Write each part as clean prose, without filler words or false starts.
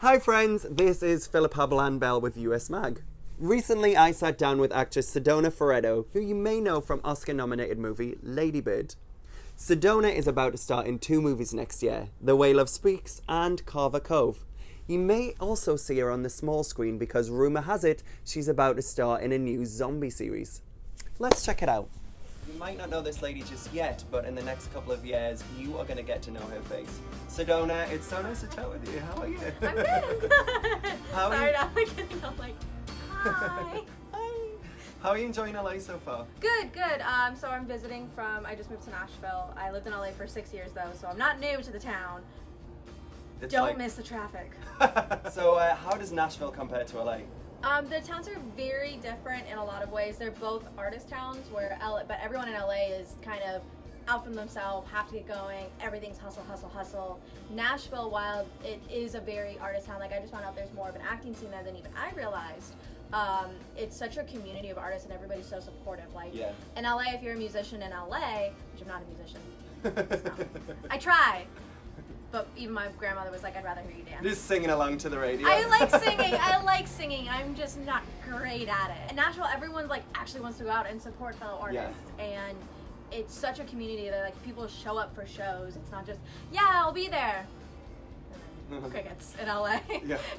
Hi friends, this is Philip Haberland-Bell with US Mag. Recently I sat down with actress SEDONA FERETTO, who you may know from Oscar-nominated movie Lady Bird. SEDONA is about to star in 2 movies next year, The Way Love Speaks and Carver Cove. You may also see her on the small screen because rumour has it she's about to star in a new zombie series. Let's check it out. You might not know this lady just yet, but in the next couple of years, you are going to get to know her face. SEDONA, it's so nice to chat with you. How are you? I'm good, I'm good. How Sorry, I'm getting all like, hi. Hi. How are you enjoying LA so far? Good, good. So I'm visiting I just moved to Nashville. I lived in LA for 6 years though, so I'm not new to the town. Don't miss the traffic. So how does Nashville compare to LA? The towns are very different in a lot of ways. They're both artist towns but everyone in LA is kind of out from themselves, have to get going, everything's hustle, hustle, hustle. Nashville, while it is a very artist town, like I just found out there's more of an acting scene there than even I realized. It's such a community of artists and everybody's so supportive. Like in LA, if you're a musician in LA, which I'm not a musician, I try. But even my grandmother was like, I'd rather hear you dance. Just singing along to the radio. I like singing. I'm just not great at it. In Nashville, everyone like actually wants to go out and support fellow artists. And it's such a community that like people show up for shows. It's not just, yeah, I'll be there. Crickets in LA.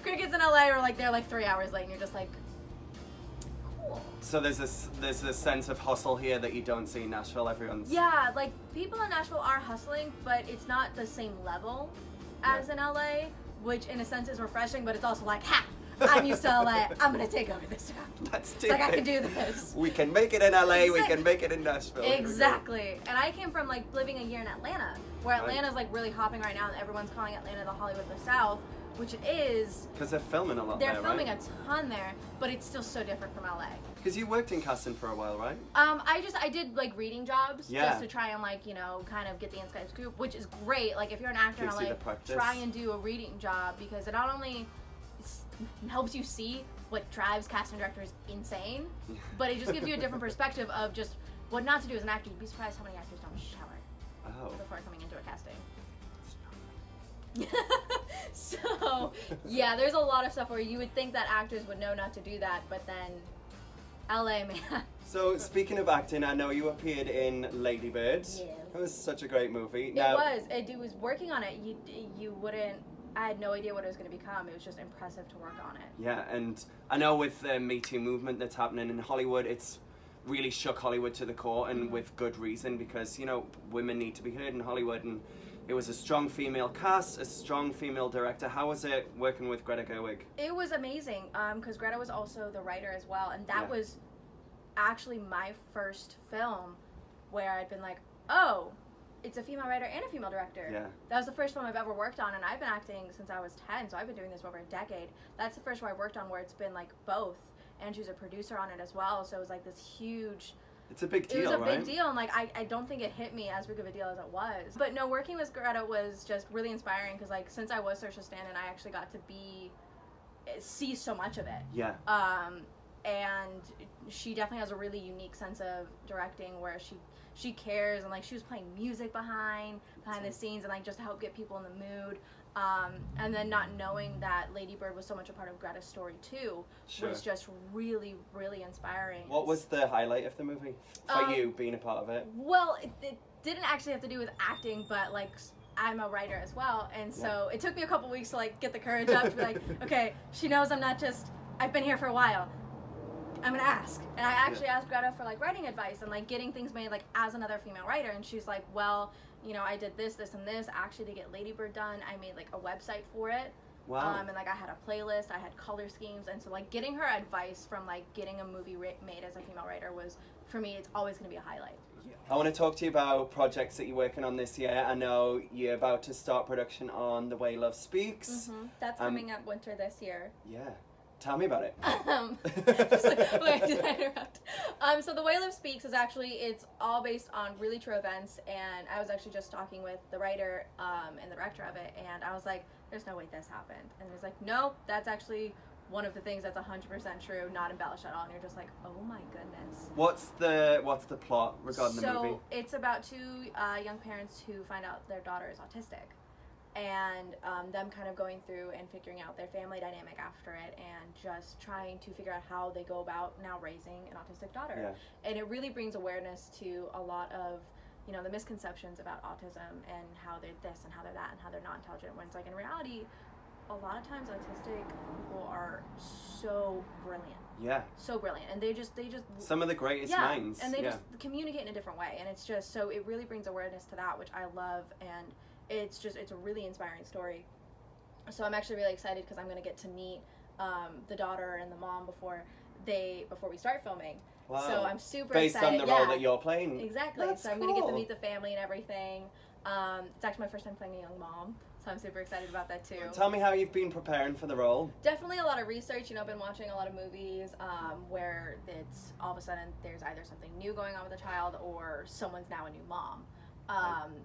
Crickets in LA are like, they're like 3 hours late and you're just like, cool. So there's this sense of hustle here that you don't see in Nashville. Everyone's... Yeah, like people in Nashville are hustling, but it's not the same level as in LA, which in a sense is refreshing, but it's also like, ha! I'm used to LA. I'm gonna take over this town. Let's do it. Like I can do this. We can make it in LA. We can make it in Nashville. Exactly. And I came from like living a year in Atlanta, where Atlanta's like really hopping right now, and everyone's calling Atlanta the Hollywood of the South, which it is. Because they're filming a lot there, right? They're filming a ton there, but it's still so different from LA. Because you worked in casting for a while, right? I did like reading jobs just to try and like, you know, kind of get the inside scoop, which is great. Like if you're an actor in LA, try and do a reading job because it not only helps you see what drives casting directors insane, but it just gives you a different perspective of just what not to do as an actor. You'd be surprised how many actors don't shower before coming into a casting. So yeah, there's a lot of stuff where you would think that actors would know not to do that, but then LA, man. So speaking of acting, I know you appeared in Lady Bird. Yes. It was such a great movie. It was working on it. You wouldn't. I had no idea what it was going to become. It was just impressive to work on it. Yeah, and I know with the Me Too movement that's happening in Hollywood, it's really shook Hollywood to the core, and with good reason, because, you know, women need to be heard in Hollywood, and it was a strong female cast, a strong female director. How was it working with Greta Gerwig? It was amazing, because Greta was also the writer as well, and that was actually my first film where I'd been like, oh, it's a female writer and a female director. Yeah. That was the first film I've ever worked on, and I've been acting since I was 10, so I've been doing this for over a decade. That's the first one I worked on where it's been like both, and she was a producer on it as well, so it was like this huge... It's a big deal, It was a big deal, and like I don't think it hit me as big of a deal as it was. But no, working with Greta was just really inspiring, because like since I was Saoirse Stanton, I actually got to see so much of it. Yeah. And she definitely has a really unique sense of directing where she cares, and like she was playing music behind the scenes and like just to help get people in the mood. And then not knowing that Lady Bird was so much a part of Greta's story too was just really, really inspiring. What was the highlight of the movie for you being a part of it? Well, it didn't actually have to do with acting, but like I'm a writer as well, and so it took me a couple weeks to like get the courage up to be like, okay, she knows I'm not just, I've been here for a while, I'm gonna ask. And I actually asked Greta for like writing advice and like getting things made like as another female writer, and she's like, well, you know, I did this, this, and this actually to get Lady Bird done. I made like a website for it. Wow. And like I had a playlist, I had color schemes, and so like getting her advice from like getting a movie made as a female writer was, for me, it's always gonna be a highlight. I want to talk to you about projects that you're working on this year. I know you're about to start production on The Way Love Speaks. Mm-hmm. That's coming up winter this year. Yeah. Tell me about it. Just like, wait, did I interrupt? So The Way Love Speaks is actually, it's all based on really true events, and I was actually just talking with the writer and the director of it, and I was like, there's no way this happened. And he was like, no, that's actually one of the things that's 100% true, not embellished at all. And you're just like, oh my goodness. What's the plot regarding the movie? So it's about 2 young parents who find out their daughter is autistic. and them kind of going through and figuring out their family dynamic after it, and just trying to figure out how they go about now raising an autistic daughter. Yeah. And it really brings awareness to a lot of, you know, the misconceptions about autism and how they're this and how they're that and how they're not intelligent, when it's like in reality a lot of times autistic people are so brilliant. Yeah. So brilliant. And they just some of the greatest minds. And they just communicate in a different way. And it's just, so it really brings awareness to that, which I love. And it's a really inspiring story. So I'm actually really excited because I'm going to get to meet the daughter and the mom before we start filming. Wow. So I'm super Based excited. on the role that you're playing. Exactly. That's so I'm going to get to cool. meet the family and everything. It's actually my first time playing a young mom. So I'm super excited about that too. Tell me how you've been preparing for the role. Definitely a lot of research. You know, I've been watching a lot of movies where it's all of a sudden there's either something new going on with a child or someone's now a new mom.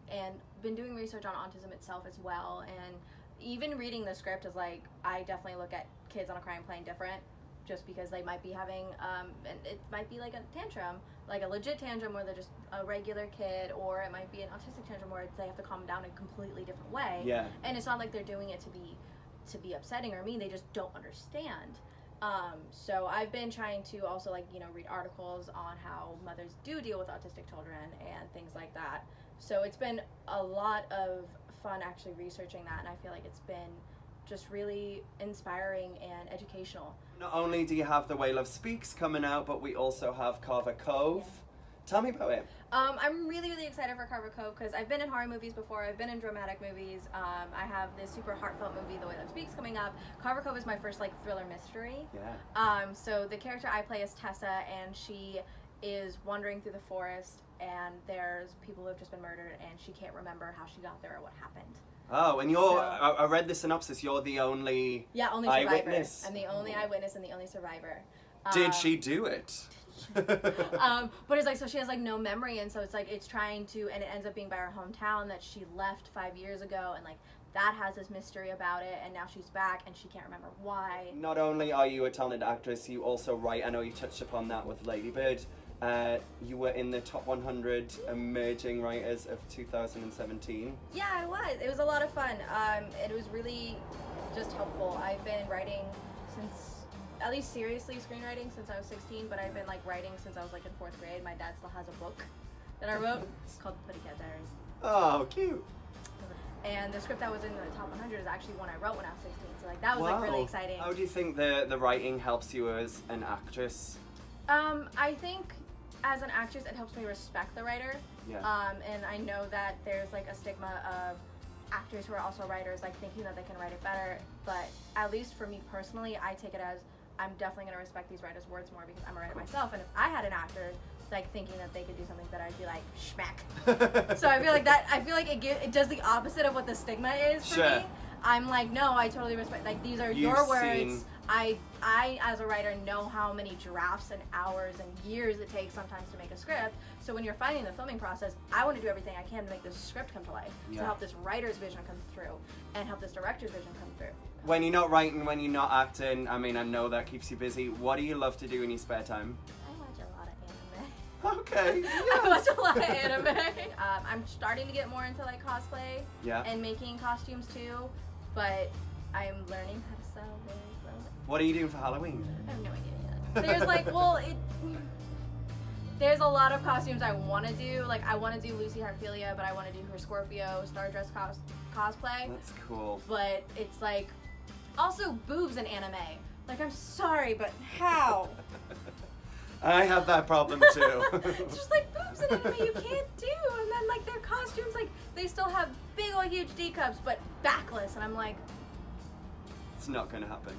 And been doing research on autism itself as well. And even reading the script is like, I definitely look at kids on a crime plane different, just because they might be having, and it might be like a tantrum, like a legit tantrum where they're just a regular kid, or it might be an autistic tantrum where they have to calm down in a completely different way. Yeah. And it's not like they're doing it to be upsetting or mean, they just don't understand. So I've been trying to also, like, you know, read articles on how mothers do deal with autistic children and things like that. So it's been a lot of fun actually researching that, and I feel like it's been just really inspiring and educational. Not only do you have The Way Love Speaks coming out, but we also have Carver Cove. Yeah. Tell me about it. I'm really, really excited for Carver Cove because I've been in horror movies before. I've been in dramatic movies. I have this super heartfelt movie, The Way Love Speaks, coming up. Carver Cove is my first, like, thriller mystery. Yeah. So the character I play is Tessa, and she is wandering through the forest, and there's people who have just been murdered, and she can't remember how she got there or what happened. Oh, and you're, I read the synopsis, you're the only only survivor. eyewitness. I'm the only eyewitness and the only survivor. Did she do it? But it's like, so she has like no memory, and so it's like, it's trying to, and it ends up being by her hometown that she left 5 years ago, and like that has this mystery about it, and now she's back and she can't remember why. Not only are you a talented actress, you also write. I know you touched upon that with Lady Bird. You were in the top 100 emerging writers of 2017. Yeah, I was. It was a lot of fun. It was really just helpful. I've been writing since, at least seriously screenwriting, since I was 16, but I've been like writing since I was like in 4th grade. My dad still has a book that I wrote. It's called The Putty Cat Diaries. Oh, cute. And the script that was in the top 100 is actually one I wrote when I was 16. So like that was like really exciting. How do you think the writing helps you as an actress? I think as an actress, it helps me respect the writer. Yeah. And I know that there's like a stigma of actors who are also writers, like thinking that they can write it better. But at least for me personally, I take it as I'm definitely going to respect these writers' words more because I'm a writer myself. And if I had an actor like thinking that they could do something better, I'd be like, schmack. So I feel like that. I feel like it does the opposite of what the stigma is for me. I'm like, no, I totally respect. Like, these are your words. I as a writer know how many drafts and hours and years it takes sometimes to make a script. So when you're finding the filming process, I want to do everything I can to make this script come to life, to help this writer's vision come through and help this director's vision come through. When you're not writing, when you're not acting, I mean, I know that keeps you busy. What do you love to do in your spare time? I watch a lot of anime. Okay. Yes. I watch a lot of anime. I'm starting to get more into like cosplay and making costumes too, but I'm learning how to sew very slowly. What are you doing for Halloween? I have no idea yet. There's like, there's a lot of costumes I want to do. Like, I want to do Lucy Harpelia, but I want to do her Scorpio Star Dress cosplay. That's cool. But it's like, also boobs in anime. Like, I'm sorry, but how? I have that problem too. It's just like boobs in anime you can't do. And then like their costumes, like they still have big old huge D cups, but backless. And I'm like, it's not gonna happen.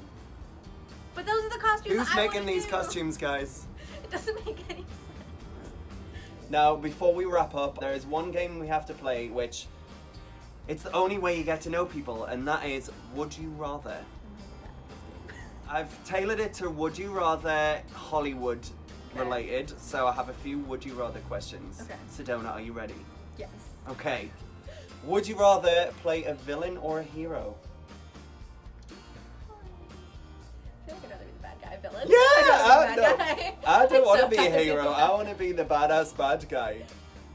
But those are the costumes Who's I making these costumes, guys? It doesn't make any sense. Now, before we wrap up, there is one game we have to play, which it's the only way you get to know people, and that is Would You Rather. I've tailored it to Would You Rather Hollywood related, so I have a few Would You Rather questions. Okay. Sedona, are you ready? Yes. Okay. Would you rather play a villain or a hero? I feel like I'd rather be the bad guy villain. Yeah, I don't want to be a tough to hero. be I want to be the badass bad guy.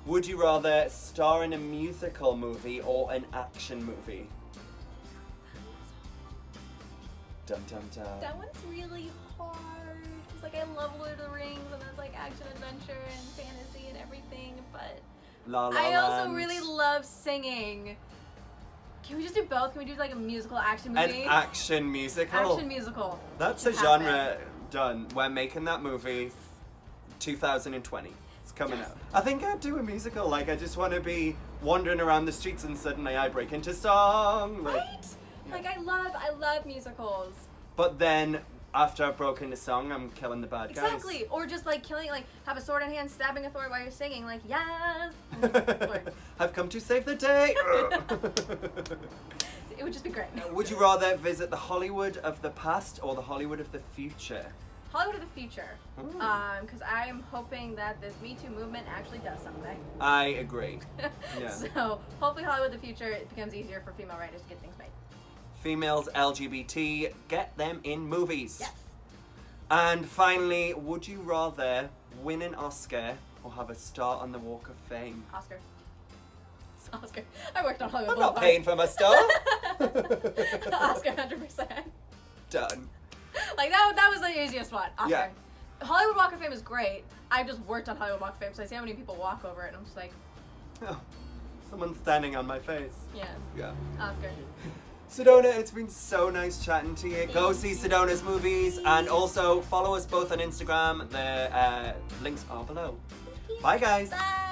Would you rather star in a musical movie or an action movie? Dun dun dun. That one's really hard. It's like I love Lord of the Rings and it's like action adventure and fantasy and everything, but La La I also Land. really love singing. Can we just do both? Can we do like a musical action movie? An action musical. Action musical. That's It a should genre happen. done. We're making that movie 2020. It's coming Yes. out. I think I'd do a musical. Like, I just want to be wandering around the streets and suddenly I break into song. Like, Right? Like I love musicals. but then after I've broken into song, I'm killing the bad guys. Exactly. Or just like killing, like have a sword in hand, stabbing a throat while you're singing, like yes. Or- I've come to save the day. It would just be great. Would you rather visit the Hollywood of the past or the Hollywood of the future? Hollywood of the future. Ooh. Because I'm hoping that this Me Too movement actually does something. I agree. Yeah. So hopefully Hollywood of the future, it becomes easier for female writers to get things made. Females, LGBT, get them in movies. Yes. And finally, would you rather win an Oscar or have a star on the Walk of Fame? Oscar. It's Oscar. I worked on Hollywood I'm not Boulevard. paying for my star. Oscar, 100%. Done. Like that was the easiest one. Oscar. Yeah. Hollywood Walk of Fame is great. I just worked on Hollywood Walk of Fame, so I see how many people walk over it, and I'm just like, Oh, someone's standing on my face. yeah, Yeah. Oscar. Sedona, it's been so nice chatting to you. Go see Sedona's movies and also follow us both on Instagram. The links are below. Bye, guys. Bye.